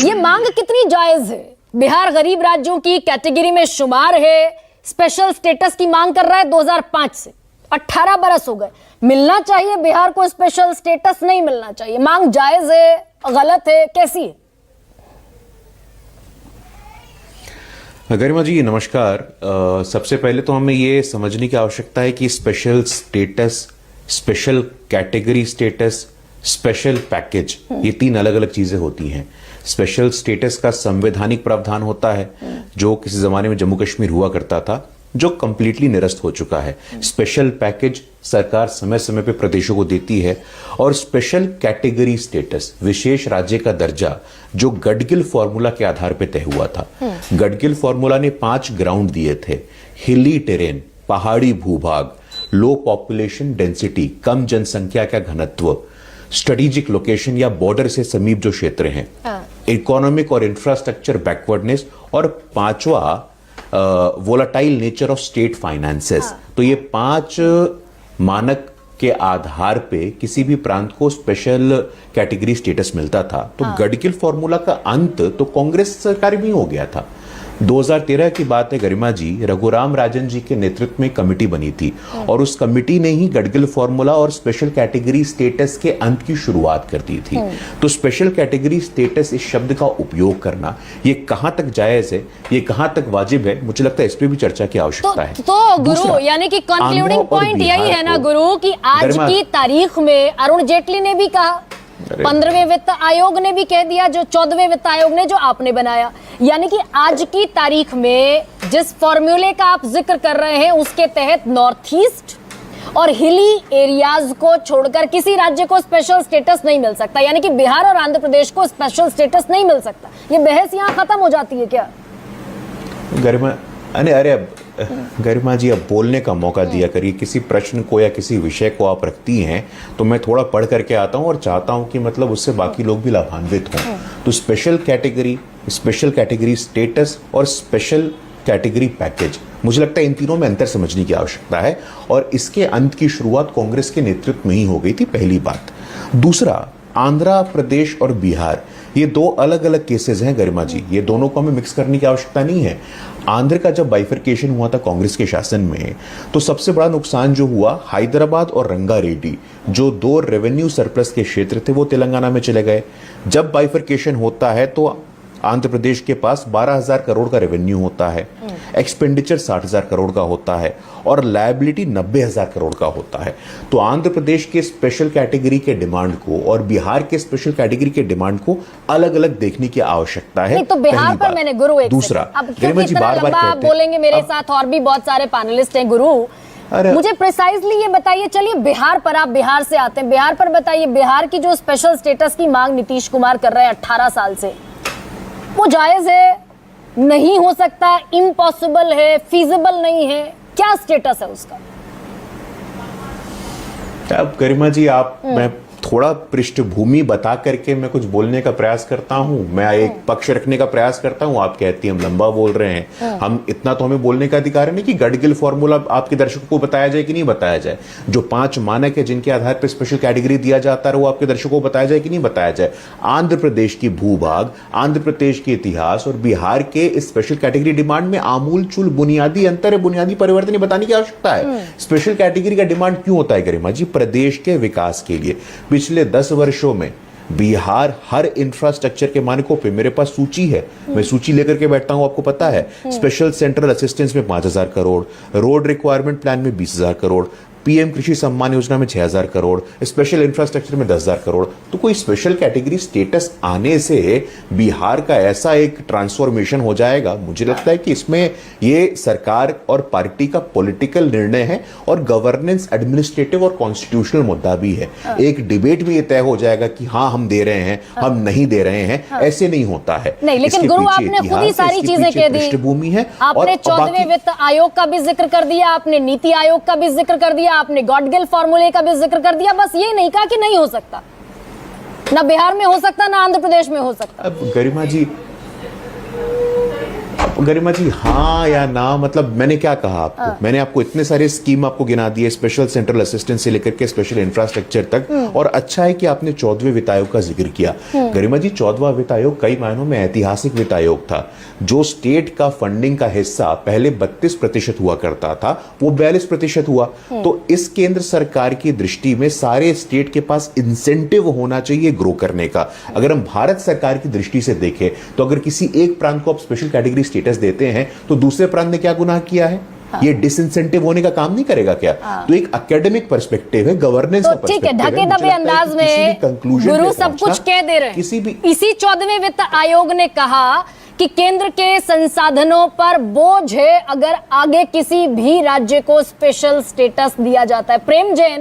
ये मांग कितनी जायज है? बिहार गरीब राज्यों की कैटेगरी में शुमार है, स्पेशल स्टेटस की मांग कर रहा है 2005 से। 18 बरस हो गए। मिलना चाहिए बिहार को स्पेशल स्टेटस, नहीं मिलना चाहिए। मांग जायज है, गलत है, कैसी है? गरिमा जी नमस्कार। सबसे पहले तो हमें ये समझने की आवश्यकता है कि special status, special category status, special package, ये तीन अलग अलग चीजें होती हैं। स्पेशल स्टेटस का संवैधानिक प्रावधान होता है जो किसी जमाने में जम्मू कश्मीर हुआ करता था, जो कंप्लीटली निरस्त हो चुका है। स्पेशल पैकेज सरकार समय समय पे प्रदेशों को देती है। और स्पेशल कैटेगरी स्टेटस, विशेष राज्य का दर्जा, जो गडगिल फॉर्मूला के आधार पे तय हुआ था। गडगिल फॉर्मूला ने 5 ग्राउंड दिए थे: हिली टेरेन, पहाड़ी भूभाग, लो पॉपुलेशन डेंसिटी, कम जनसंख्या का घनत्व, स्ट्रेटेजिक लोकेशन या बॉर्डर से समीप जो क्षेत्र हैं, इकोनॉमिक और इंफ्रास्ट्रक्चर बैकवर्डनेस, और 5वां volatile nature of state finances. तो ये 5 मानक के आधार पे किसी भी प्रांत को स्पेशल कैटेगरी स्टेटस मिलता था। तो गडगिल फॉर्मूला का अंत तो कांग्रेस सरकार में हो गया था। 2013 की बात है गरिमा जी, रघुराम राजन जी के नेतृत्व में कमेटी बनी थी और उस कमेटी ने ही गडगिल फॉर्मूला और स्पेशल कैटेगरी स्टेटस के अंत की शुरुआत कर दी थी। तो स्पेशल कैटेगरी स्टेटस, इस शब्द का उपयोग करना, ये कहां तक जायज है, ये कहां तक वाजिब है, मुझे लगता है इस पे भी चर्चा की आवश्यकता है। तो गुरु, यानी कि कंक्लूडिंग पॉइंट यही है ना गुरु, कि आज की तारीख में अरुण जेटली ने भी कहा, 15वें वित्त आयोग ने भी कह दिया, जो 14वें वित्त आयोग ने, जो आपने बनाया, यानी कि आज की तारीख में जिस फॉर्मूले का आप जिक्र कर रहे हैं उसके तहत नॉर्थ ईस्ट और हिली एरियाज को छोड़कर किसी राज्य को स्पेशल स्टेटस नहीं मिल सकता। यानी कि बिहार और आंध्र प्रदेश को स्पेशल स्टेटस नहीं मिल सकता। ये बहस यहां खत्म हो जाती है क्या? गरिमा, अरे गरिमा जी, अब बोलने का मौका दिया करिए। किसी प्रश्न को या किसी विषय को आप रखती हैं तो मैं थोड़ा पढ़ करके आता हूं और चाहता हूं कि मतलब उससे बाकी लोग भी लाभान्वित हों। तो special category, special category status और स्पेशल कैटेगरी पैकेज, मुझे लगता है इन तीनों में अंतर समझने की आवश्यकता है और इसके अंत की शुरुआत कांग्रेस के नेतृत्व में ही हो गई थी, पहली बात। दूसरा, आंध्र प्रदेश और बिहार, ये 2 अलग अलग केसेस हैं गरिमा जी, ये दोनों को हमें मिक्स करने की आवश्यकता नहीं है। आंध्र का जब बाइफरकेशन हुआ था कांग्रेस के शासन में, तो सबसे बड़ा नुकसान जो हुआ, हैदराबाद और रंगारेड्डी, जो 2 रेवेन्यू सरप्लस के क्षेत्र थे, वो तेलंगाना में चले गए। जब बाइफरकेशन होता है तो आंध्र प्रदेश के पास 12,000 करोड़ का रेवेन्यू होता है, एक्सपेंडिचर 60,000 करोड़ का होता है और लायबिलिटी 90,000 करोड़ का होता है। तो आंध्र प्रदेश के स्पेशल कैटेगरी के डिमांड को और बिहार के स्पेशल कैटेगरी के डिमांड को अलग अलग देखने की आवश्यकता है। तो बिहार पर मैंने गुरु एक दूसरा, बार बोलेंगे, मेरे साथ और भी बहुत सारे पैनलिस्ट हैं गुरु, मुझे प्रिसाइजली ये बताइए, चलिए बिहार पर, आप बिहार से आते हैं, बिहार पर बताइए, बिहार की जो स्पेशल स्टेटस की मांग नीतीश कुमार कर रहे हैं 18 साल से, वो जायज है, नहीं हो सकता, इम्पॉसिबल है, फीजिबल नहीं है, क्या स्टेटस है उसका? अब गरिमा जी, मैं थोड़ा पृष्ठभूमि बता करके मैं कुछ बोलने का प्रयास करता हूं, मैं एक पक्ष रखने का प्रयास करता हूं। आप कहती हैं हम लंबा बोल रहे हैं, हम इतना तो हमें बोलने का अधिकार है नहीं कि गडगिल फॉर्मूला आपके दर्शकों को बताया जाए कि नहीं बताया जाए, जो 5 मानक है जिनके आधार पर स्पेशल कैटेगरी दिया जाता है, वो आपके दर्शकों को बताया जाए कि नहीं बताया जाए। आंध्र प्रदेश की भूभाग, आंध्र प्रदेश के इतिहास और बिहार के स्पेशल कैटेगरी डिमांड में आमूल चूल बुनियादी अंतर है, बुनियादी परिवर्तन बताने की आवश्यकता है। स्पेशल कैटेगरी का डिमांड क्यों होता है गरिमा जी? प्रदेश के विकास के लिए। पिछले 10 वर्षों में बिहार हर इंफ्रास्ट्रक्चर के मानकों पे, मेरे पास सूची है, मैं सूची लेकर के बैठता हूं, आपको पता है, स्पेशल सेंट्रल असिस्टेंस में 5,000 करोड़, रोड रिक्वायरमेंट प्लान में 20,000 करोड़, पीएम कृषि सम्मान योजना में 6,000 करोड़, स्पेशल इंफ्रास्ट्रक्चर में 10,000 करोड़। तो कोई स्पेशल कैटेगरी स्टेटस आने से बिहार का ऐसा एक ट्रांसफॉर्मेशन हो जाएगा? मुझे लगता है कि इसमें ये सरकार और पार्टी का पॉलिटिकल निर्णय है और गवर्नेंस, एडमिनिस्ट्रेटिव और कॉन्स्टिट्यूशनल मुद्दा भी है। एक डिबेट में ये तय हो जाएगा कि हाँ हम दे रहे हैं, हम नहीं दे रहे हैं, ऐसे नहीं होता है। नहीं, लेकिन गुरु आपने खुद ही सारी चीजें कह दी, पृष्ठभूमि है। आपने 14वें वित्त आयोग का भी जिक्र कर दिया, आपने नीति आयोग का भी जिक्र कर दिया, आपने गडगिल फॉर्मूले का भी जिक्र कर दिया, बस ये नहीं कहा कि नहीं हो सकता, ना बिहार में हो सकता, ना आंध्र प्रदेश में हो सकता। अब गरिमा जी, गरिमा जी, हाँ या ना, मतलब मैंने क्या कहा आपको? मैंने आपको इतने सारे स्कीम आपको गिना दिए, स्पेशल सेंट्रल असिस्टेंस से लेकर के स्पेशल इंफ्रास्ट्रक्चर तक। और अच्छा है कि आपने 14वें वित्त आयोग का जिक्र किया। गरिमा जी, 14वां वित्त आयोग कई मायनों में ऐतिहासिक वित्त आयोग था। जो स्टेट का फंडिंग का हिस्सा पहले 32% हुआ करता था, वो 42% हुआ। तो इस केंद्र सरकार की दृष्टि में सारे स्टेट के पास इंसेंटिव होना चाहिए ग्रो करने का। अगर हम भारत सरकार की दृष्टि से देखें तो अगर किसी एक प्रांत को आप स्पेशल कैटेगरी स्टेटस देते हैं तो दूसरे प्रांत ने क्या गुनाह किया है? ये डिसइंसेंटिव होने का काम नहीं करेगा क्या? तो एक एकेडमिक पर्सपेक्टिव है, गवर्नेंस का तो ठीक है, पर्सपेक्टिव ढके दबे अंदाज में गुरु सब कुछ कह दे रहे हैं। इसी 14वें वित्त आयोग ने कहा कि केंद्र के संसाधनों पर बोझ है अगर आगे किसी भी राज्य को स्पेशल स्टेटस दिया जाता है। प्रेम जैन